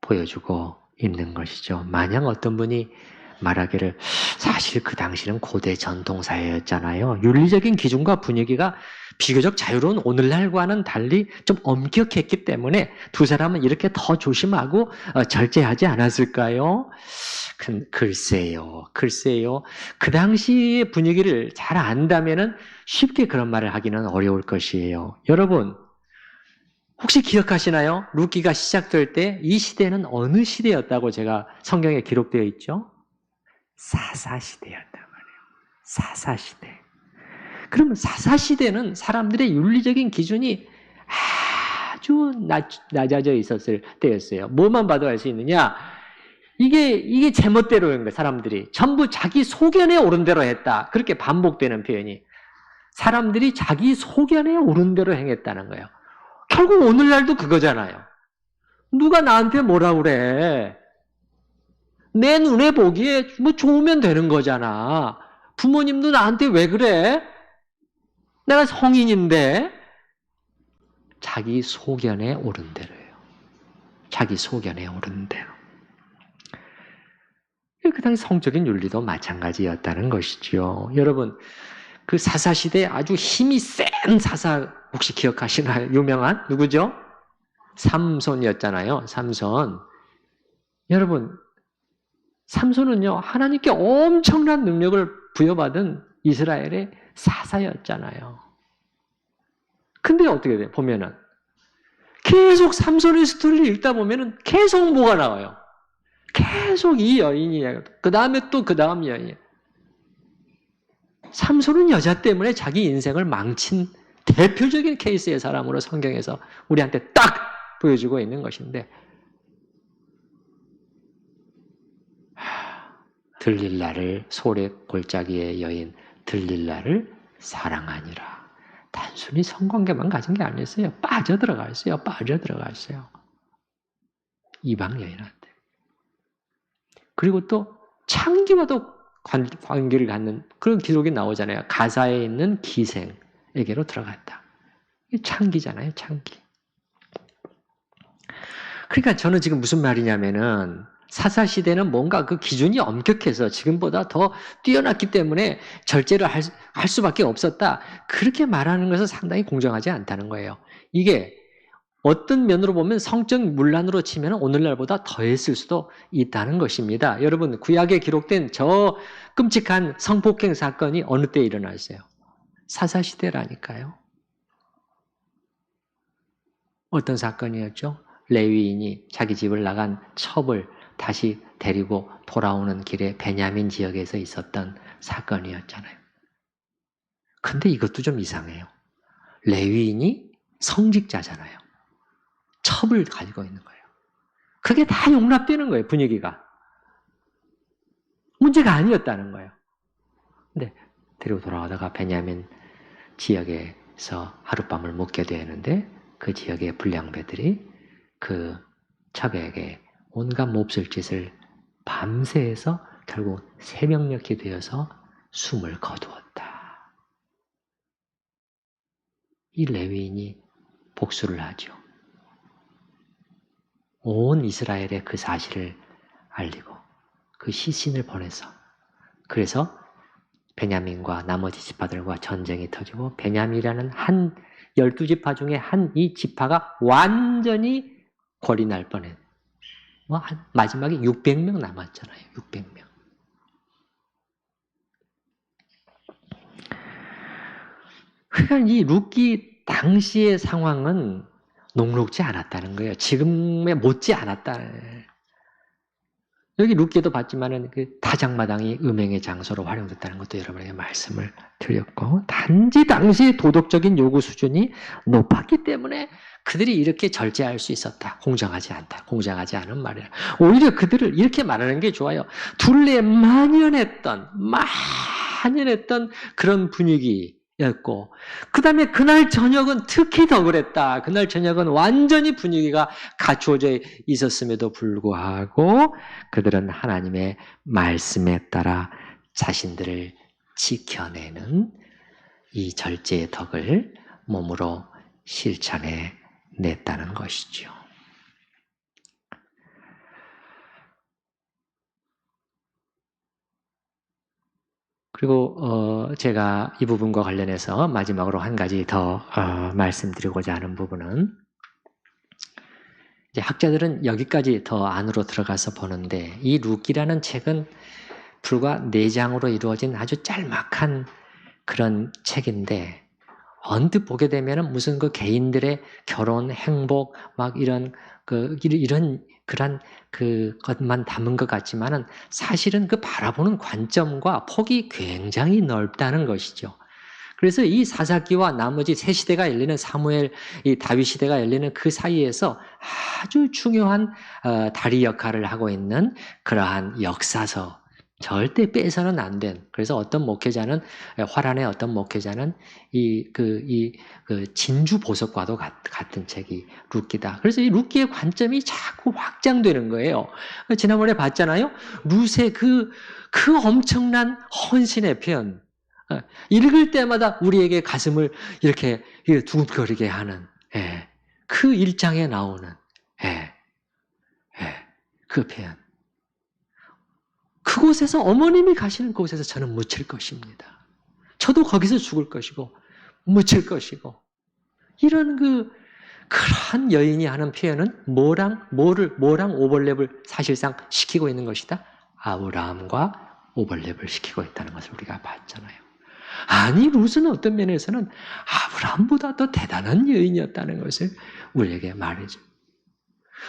보여주고 있는 것이죠. 만약 어떤 분이 말하기를 사실 그 당시는 고대 전통사회였잖아요. 윤리적인 기준과 분위기가 비교적 자유로운 오늘날과는 달리 좀 엄격했기 때문에 두 사람은 이렇게 더 조심하고 절제하지 않았을까요? 글쎄요. 그 당시의 분위기를 잘 안다면은 쉽게 그런 말을 하기는 어려울 것이에요. 여러분, 혹시 기억하시나요? 루키가 시작될 때 이 시대는 어느 시대였다고 제가 성경에 기록되어 있죠? 사사시대였단 말이에요. 사사시대. 그러면 사사시대는 사람들의 윤리적인 기준이 아주 낮아져 있었을 때였어요. 뭐만 봐도 알 수 있느냐? 이게 제멋대로인 거예요, 사람들이. 전부 자기 소견에 오른 대로 했다. 그렇게 반복되는 표현이. 사람들이 자기 소견에 오른 대로 행했다는 거예요. 결국 오늘날도 그거잖아요. 누가 나한테 뭐라 그래? 내 눈에 보기에 뭐 좋으면 되는 거잖아. 부모님도 나한테 왜 그래? 내가 성인인데. 자기 소견에 오른 대로예요. 자기 소견에 오른 대로. 그 당시 성적인 윤리도 마찬가지였다는 것이죠. 여러분, 그 사사시대에 아주 힘이 센 사사 혹시 기억하시나요? 유명한? 누구죠? 삼손이었잖아요. 삼손. 여러분, 삼손은요, 하나님께 엄청난 능력을 부여받은 이스라엘의 사사였잖아요. 근데 어떻게 돼요? 보면은. 계속 삼손의 스토리를 읽다 보면은 계속 뭐가 나와요? 계속 이 여인이에요. 그 다음에 또 그 다음 여인이에요. 삼손은 여자 때문에 자기 인생을 망친 대표적인 케이스의 사람으로 성경에서 우리한테 딱 보여주고 있는 것인데 들릴라를 소래 골짜기의 여인 들릴라를 사랑하니라. 단순히 성관계만 가진 게 아니었어요. 빠져들어갔어요. 이방 여인한테. 그리고 또 창기와도 관계를 갖는 그런 기록이 나오잖아요. 가사에 있는 기생에게로 들어갔다. 창기잖아요. 창기. 그러니까 저는 지금 무슨 말이냐면은 사사시대는 뭔가 그 기준이 엄격해서 지금보다 더 뛰어났기 때문에 절제를 할 수밖에 없었다. 그렇게 말하는 것은 상당히 공정하지 않다는 거예요. 이게 어떤 면으로 보면 성적 문란으로 치면 오늘날보다 더했을 수도 있다는 것입니다. 여러분, 구약에 기록된 저 끔찍한 성폭행 사건이 어느 때 일어났어요? 사사시대라니까요. 어떤 사건이었죠? 레위인이 자기 집을 나간 첩을 다시 데리고 돌아오는 길에 베냐민 지역에서 있었던 사건이었잖아요. 근데 이것도 좀 이상해요. 레위인이 성직자잖아요. 첩을 가지고 있는 거예요. 그게 다 용납되는 거예요, 분위기가. 문제가 아니었다는 거예요. 근데 데리고 돌아가다가 베냐민 지역에서 하룻밤을 묵게 되는데 그 지역의 불량배들이 그 첩에게 온갖 몹쓸 짓을 밤새 해서 결국 새벽녘이 되어서 숨을 거두었다. 이 레위인이 복수를 하죠. 온 이스라엘에 그 사실을 알리고 그 시신을 보내서 그래서 베냐민과 나머지 지파들과 전쟁이 터지고 베냐민이라는 한 12지파 중에 한 이 지파가 완전히 골이 날 뻔했. 마지막에 600명 남았잖아요. 600명. 그러니까 이 룻기 당시의 상황은 녹록지 않았다는 거예요. 지금에 못지 않았다. 여기 룻기도 봤지만은 그 타작마당이 음행의 장소로 활용됐다는 것도 여러분에게 말씀을 드렸고, 단지 당시의 도덕적인 요구 수준이 높았기 때문에 그들이 이렇게 절제할 수 있었다. 공정하지 않다. 공정하지 않은 말이라. 오히려 그들을 이렇게 말하는 게 좋아요. 둘레 만연했던 그런 분위기였고, 그 다음에 그날 저녁은 특히 더 그랬다. 그날 저녁은 완전히 분위기가 갖추어져 있었음에도 불구하고 그들은 하나님의 말씀에 따라 자신들을 지켜내는 이 절제의 덕을 몸으로 실천해 냈다는 것이죠. 그리고 제가 이 부분과 관련해서 마지막으로 한 가지 더 말씀드리고자 하는 부분은, 이제 학자들은 여기까지 더 안으로 들어가서 보는데, 이 룻기라는 책은 불과 4장으로 이루어진 아주 짤막한 그런 책인데, 언뜻 보게 되면은 무슨 그 개인들의 결혼, 행복, 막 이런 그런 것만 담은 것 같지만은 사실은 그 바라보는 관점과 폭이 굉장히 넓다는 것이죠. 그래서 이 사사기와 나머지 새 시대가 열리는 사무엘, 이 다윗 시대가 열리는 그 사이에서 아주 중요한 다리 역할을 하고 있는 그러한 역사서, 절대 빼서는 안 된. 그래서 어떤 목회자는, 화란의 어떤 목회자는 진주 보석과도 같은 책이 룻기다. 그래서 이 룻기의 관점이 자꾸 확장되는 거예요. 지난번에 봤잖아요. 룻의 그 엄청난 헌신의 표현. 읽을 때마다 우리에게 가슴을 이렇게 두근거리게 하는, 그 1장에 나오는, 그 표현. 그곳에서 어머님이 가시는 곳에서 저는 묻힐 것입니다. 저도 거기서 죽을 것이고 묻힐 것이고, 이런 그러한 여인이 하는 표현은 뭐랑 오버랩을 사실상 시키고 있는 것이다. 아브라함과 오버랩을 시키고 있다는 것을 우리가 봤잖아요. 아니, 룻은 어떤 면에서는 아브라함보다 더 대단한 여인이었다는 것을 우리에게 말해줘.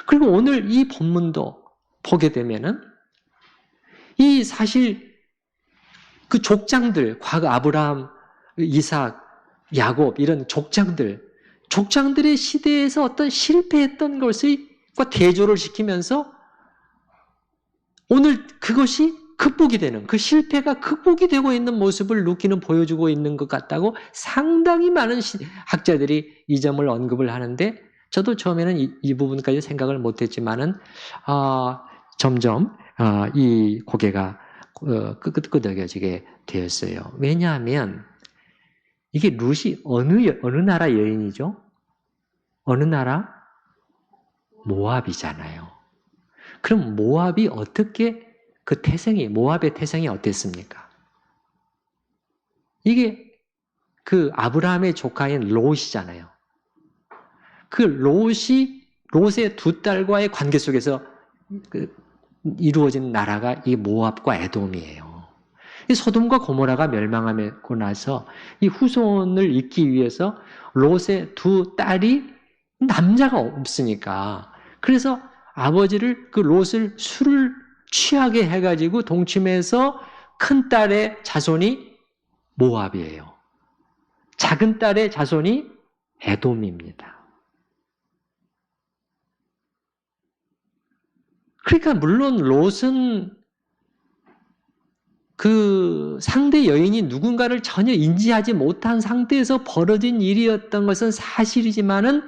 그리고 오늘 이 본문도 보게 되면은 이 사실 그 족장들, 과거 아브라함, 이삭, 야곱 이런 족장들의 시대에서 어떤 실패했던 것과 대조를 시키면서 오늘 그것이 극복이 되는, 그 실패가 극복이 되고 있는 모습을 룻기는 보여주고 있는 것 같다고 상당히 많은 학자들이 이 점을 언급을 하는데, 저도 처음에는 이 부분까지 생각을 못했지만은 점점 이 고개가 끄덕여지게 되었어요. 왜냐하면 이게 룻이 어느 나라 여인이죠? 어느 나라? 모압이잖아요. 그럼 모압이 어떻게 모압의 태생이 어땠습니까? 이게 그 아브라함의 조카인 롯이잖아요. 그 롯의 두 딸과의 관계 속에서 이루어진 나라가 이 모압과 에돔이에요. 이 소돔과 고모라가 멸망하고 나서 이 후손을 잇기 위해서 롯의 두 딸이 남자가 없으니까, 그래서 아버지를 롯을 술을 취하게 해가지고 동침해서 큰 딸의 자손이 모압이에요. 작은 딸의 자손이 에돔입니다. 그러니까 물론 롯은 그 상대 여인이 누군가를 전혀 인지하지 못한 상태에서 벌어진 일이었던 것은 사실이지만은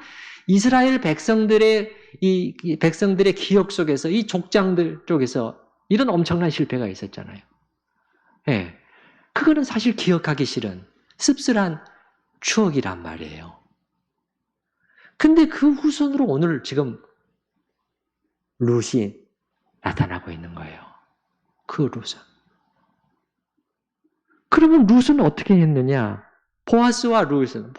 이스라엘 백성들의 이 백성들의 기억 속에서 이 족장들 쪽에서 이런 엄청난 실패가 있었잖아요. 예. 그거는 사실 기억하기 싫은 씁쓸한 추억이란 말이에요. 근데 그 후손으로 오늘 지금 룻이 나타나고 있는 거예요. 그 룻은. 그러면 룻은 어떻게 했느냐? 보아스와 룻은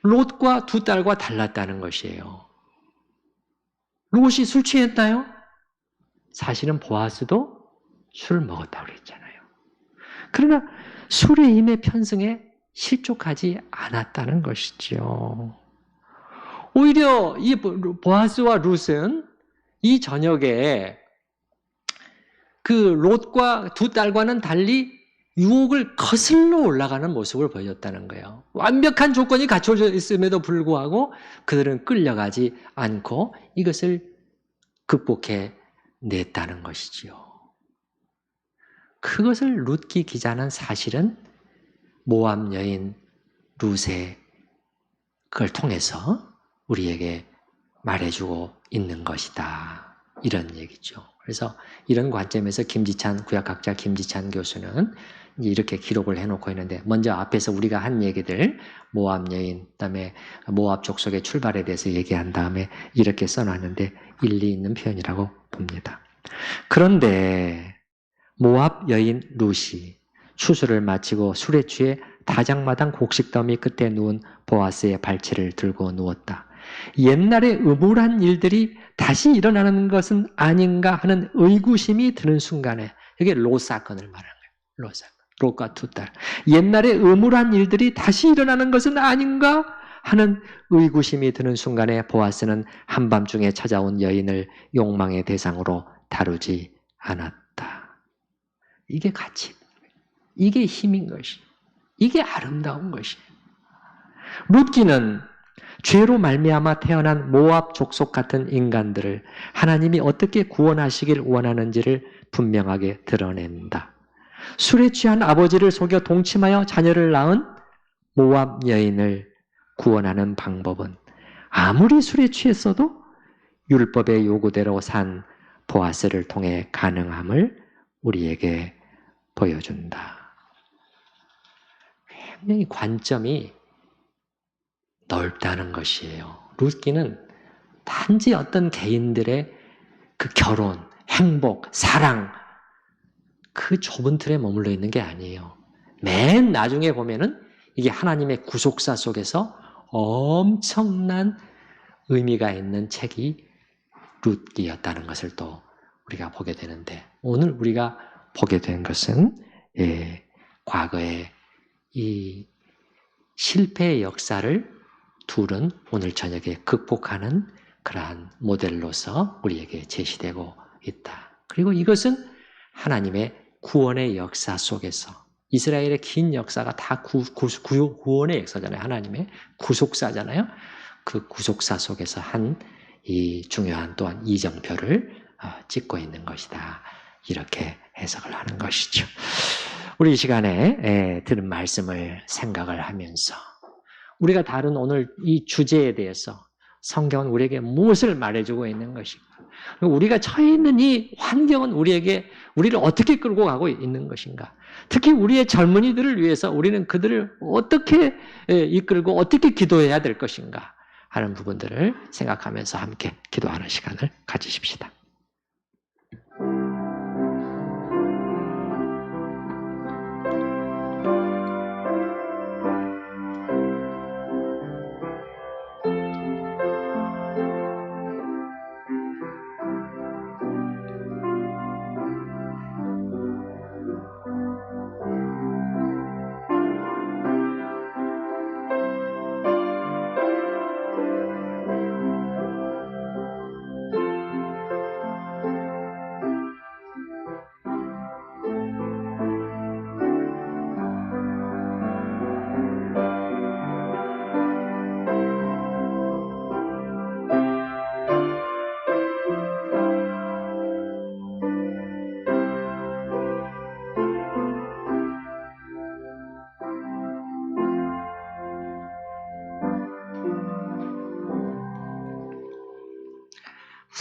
롯과 두 딸과 달랐다는 것이에요. 롯이 술 취했나요? 사실은 보아스도 술 먹었다고 그랬잖아요. 그러나 술의 힘의 편승에 실족하지 않았다는 것이죠. 오히려 이 보아스와 룻은 이 저녁에 그 롯과 두 딸과는 달리 유혹을 거슬러 올라가는 모습을 보여줬다는 거예요. 완벽한 조건이 갖춰져 있음에도 불구하고 그들은 끌려가지 않고 이것을 극복해 냈다는 것이지요. 그것을 룻기 기자는 사실은 모압 여인 룻의 그걸 통해서 우리에게 말해주고 있는 것이다. 이런 얘기죠. 그래서 이런 관점에서 구약학자 김지찬 교수는 이렇게 기록을 해놓고 있는데, 먼저 앞에서 우리가 한 얘기들, 모압 여인, 그다음에 모압 족속의 출발에 대해서 얘기한 다음에 이렇게 써놨는데 일리 있는 표현이라고 봅니다. 그런데 모압 여인 룻이 추수를 마치고 술에 취해 다장마당 곡식더미 끝에 누운 보아스의 발치를 들고 누웠다. 옛날에 음울한 일들이 다시 일어나는 것은 아닌가 하는 의구심이 드는 순간에, 이게 롯 사건을 말하는 거예요. 롯 사건. 롯과 두 딸. 옛날에 음울한 일들이 다시 일어나는 것은 아닌가 하는 의구심이 드는 순간에 보아스는 한밤중에 찾아온 여인을 욕망의 대상으로 다루지 않았다. 이게 가치, 이게 힘인 것이, 이게 아름다운 것이. 룻기는 죄로 말미암아 태어난 모압 족속 같은 인간들을 하나님이 어떻게 구원하시길 원하는지를 분명하게 드러낸다. 술에 취한 아버지를 속여 동침하여 자녀를 낳은 모압 여인을 구원하는 방법은 아무리 술에 취했어도 율법의 요구대로 산 보아스를 통해 가능함을 우리에게 보여준다. 굉장히 관점이 넓다는 것이에요. 룻기는 단지 어떤 개인들의 그 결혼, 행복, 사랑, 그 좁은 틀에 머물러 있는 게 아니에요. 맨 나중에 보면은 이게 하나님의 구속사 속에서 엄청난 의미가 있는 책이 룻기였다는 것을 또 우리가 보게 되는데, 오늘 우리가 보게 된 것은 과거의 이 실패의 역사를 둘은 오늘 저녁에 극복하는 그러한 모델로서 우리에게 제시되고 있다. 그리고 이것은 하나님의 구원의 역사 속에서, 이스라엘의 긴 역사가 다 구원의 역사잖아요. 하나님의 구속사잖아요. 그 구속사 속에서 한 이 중요한 또한 이정표를 찍고 있는 것이다. 이렇게 해석을 하는 것이죠. 우리 이 시간에 들은 말씀을 생각을 하면서 우리가 다룬 오늘 이 주제에 대해서 성경은 우리에게 무엇을 말해주고 있는 것인가? 우리가 처해 있는 이 환경은 우리를 어떻게 끌고 가고 있는 것인가? 특히 우리의 젊은이들을 위해서 우리는 그들을 어떻게 이끌고 어떻게 기도해야 될 것인가 하는 부분들을 생각하면서 함께 기도하는 시간을 가지십시다.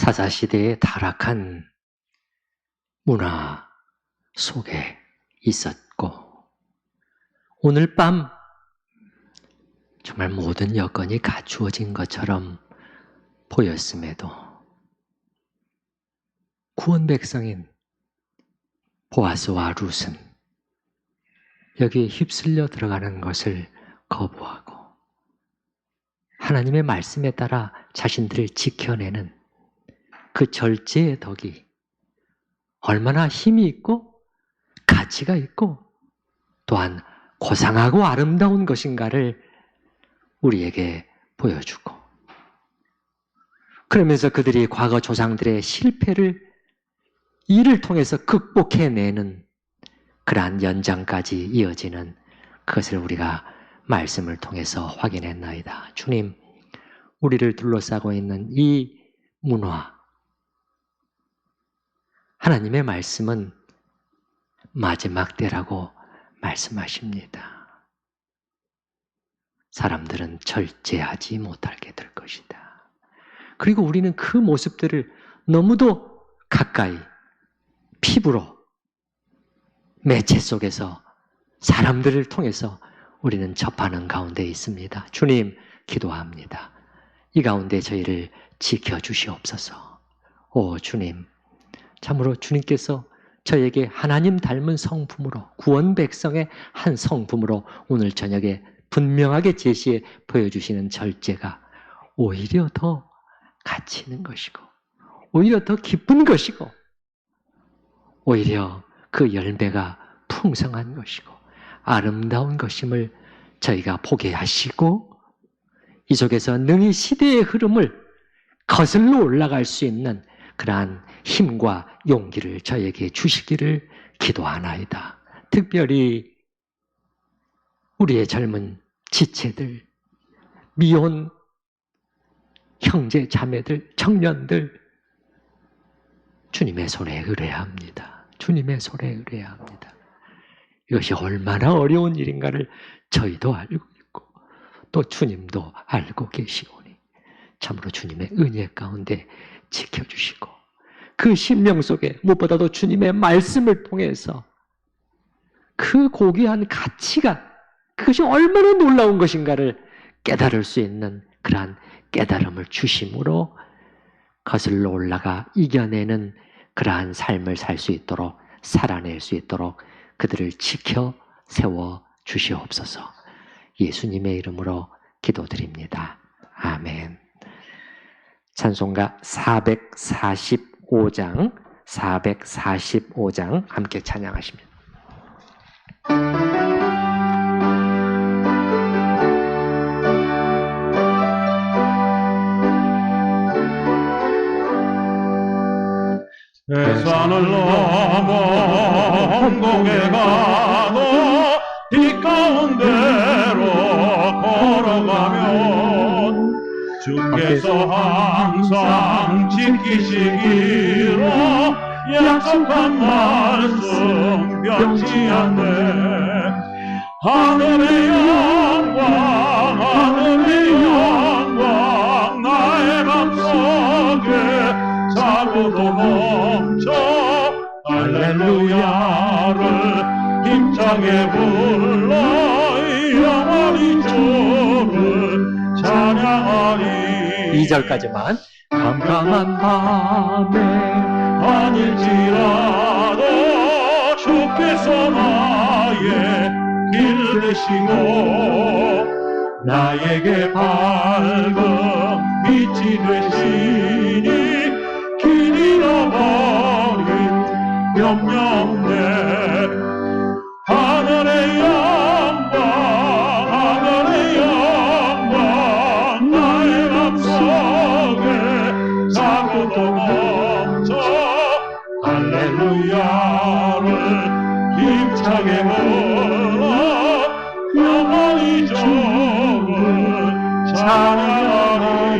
사사시대의 타락한 문화 속에 있었고, 오늘 밤 정말 모든 여건이 갖추어진 것처럼 보였음에도 구원 백성인 보아스와 룻은 여기에 휩쓸려 들어가는 것을 거부하고 하나님의 말씀에 따라 자신들을 지켜내는 그 절제의 덕이 얼마나 힘이 있고 가치가 있고 또한 고상하고 아름다운 것인가를 우리에게 보여주고, 그러면서 그들이 과거 조상들의 실패를 이를 통해서 극복해내는 그러한 연장까지 이어지는 그것을 우리가 말씀을 통해서 확인했나이다. 주님, 우리를 둘러싸고 있는 이 문화, 하나님의 말씀은 마지막 때라고 말씀하십니다. 사람들은 절제하지 못하게 될 것이다. 그리고 우리는 그 모습들을 너무도 가까이 피부로 매체 속에서 사람들을 통해서 우리는 접하는 가운데 있습니다. 주님, 기도합니다. 이 가운데 저희를 지켜주시옵소서. 오 주님, 참으로 주님께서 저에게 하나님 닮은 성품으로, 구원 백성의 한 성품으로 오늘 저녁에 분명하게 제시해 보여주시는 절제가 오히려 더 가치 있는 것이고, 오히려 더 기쁜 것이고, 오히려 그 열매가 풍성한 것이고 아름다운 것임을 저희가 보게 하시고, 이 속에서 능히 시대의 흐름을 거슬러 올라갈 수 있는 그러한 힘과 용기를 저에게 주시기를 기도하나이다. 특별히 우리의 젊은 지체들, 미혼 형제 자매들, 청년들, 주님의 손에 의뢰합니다. 주님의 손에 의뢰합니다. 이것이 얼마나 어려운 일인가를 저희도 알고 있고 또 주님도 알고 계시오니 참으로 주님의 은혜 가운데 지켜주시고, 그 심령 속에 무엇보다도 주님의 말씀을 통해서 그 고귀한 가치가, 그것이 얼마나 놀라운 것인가를 깨달을 수 있는 그러한 깨달음을 주심으로 거슬러 올라가 이겨내는 그러한 삶을 살 수 있도록, 살아낼 수 있도록 그들을 지켜 세워 주시옵소서. 예수님의 이름으로 기도드립니다. 아멘. 찬송가 445장 함께 찬양하십니다. 대산을 넘어 홍곡에 가도 빛 가운데로 걸어가면 주께서 항상 지키시기로 약속한 말씀 변치 않네. 하늘의 영광, 하늘의 영광, 나의 맘속에 사고도 넘쳐 할렐루야를 힘차게 불러 영원히 주를 찬양하리. 2절까지만. 깜깜한 밤에 아닐지라도 주께서 나의 길 되시고 나에게 밝은 빛이 되시니 길 잃어버린 염려없네. 하늘의 영광, 하늘의 영광, 나의 맘속에 사고도 넘쳐 할렐루야를 힘차게 불러 영원히 주를 찬양하리.